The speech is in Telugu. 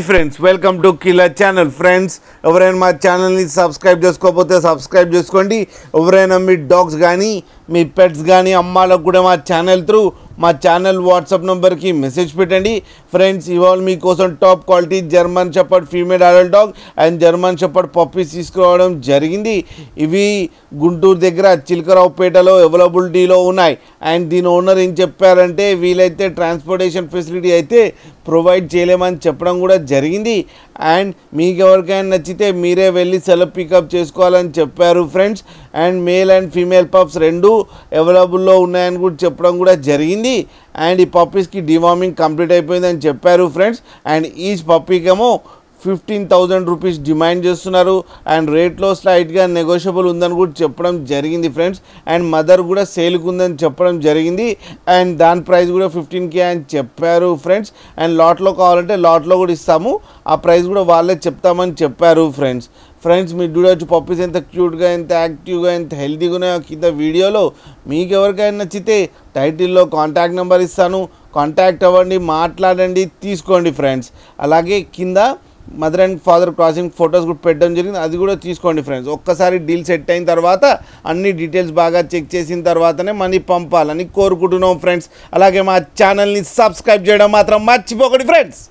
Friends welcome to killer channel. Friends ఎవరైనా మా ఛానల్ని సబ్స్క్రైబ్ చేసుకోకపోతే సబ్స్క్రైబ్ చేసుకోండి. ఎవరైనా మీ డాగ్స్ కానీ మీ పెట్స్ కానీ అమ్మాలకు కూడా మా ఛానల్ త్రూ మా ఛానల్ వాట్సాప్ నెంబర్కి మెసేజ్ పెట్టండి. ఫ్రెండ్స్ ఇవాళ మీకోసం top quality German shepherd female adult dog and German shepherd puppies తీసుకురావడం జరిగింది. ఇవి గుంటూరు దగ్గర చిలకరావుపేటలో అవైలబిలిటీలో ఉన్నాయి. అండ్ దీని ఓనర్ ఏం చెప్పారంటే వీలైతే ట్రాన్స్పోర్టేషన్ ఫెసిలిటీ అయితే ప్రొవైడ్ చేయలేమని చెప్పడం కూడా జరిగింది. అండ్ మీకు ఎవరికైనా నచ్చితే మీరే వెళ్ళి సెల్ఫ్ పికప్ చేసుకోవాలని చెప్పారు friends. And male and female pups రెండు అవైలబుల్లో ఉన్నాయని కూడా చెప్పడం కూడా జరిగింది. అండ్ ఈ పప్పీస్కి డివార్మింగ్ కంప్లీట్ అయిపోయిందని చెప్పారు ఫ్రెండ్స్. అండ్ ఈచ్ పప్పీకేమో 15,000 రూపీస్ డిమాండ్ చేస్తున్నారు. అండ్ రేట్లో స్లైట్గా నెగోషియబుల్ ఉందని కూడా చెప్పడం జరిగింది ఫ్రెండ్స్. అండ్ మదర్ కూడా సేల్కి ఉందని చెప్పడం జరిగింది. అండ్ దాని ప్రైస్ కూడా 15K అని చెప్పారు ఫ్రెండ్స్. అండ్ లాట్లో కావాలంటే లాట్లో కూడా ఇస్తాము, ఆ ప్రైస్ కూడా వాళ్ళే చెప్తామని చెప్పారు ఫ్రెండ్స్. మీరు చూడవచ్చు పప్పీస్ ఎంత క్యూట్గా, ఎంత యాక్టివ్గా, ఎంత హెల్తీగా ఉన్నాయో కింద వీడియోలో. మీకు ఎవరికైనా నచ్చితే టైటిల్లో కాంటాక్ట్ నెంబర్ ఇస్తాను, కాంటాక్ట్ అవ్వండి, మాట్లాడండి, తీసుకోండి ఫ్రెండ్స్. అలాగే కింద mother and father crossing photos కూడా పెట్టడం జరిగింది, అది కూడా తీసుకోండి ఫ్రెండ్స్. ఒక్కసారి డీల్ సెట్ అయిన తర్వాత అన్ని డీటెయిల్స్ బాగా చెక్ చేసిన తర్వాతనే మనీ పంపాలని కోరుకుంటున్నాం ఫ్రెండ్స్. అలాగే మా ఛానల్ని సబ్స్క్రైబ్ చేయడం మాత్రం మర్చిపోకండి ఫ్రెండ్స్.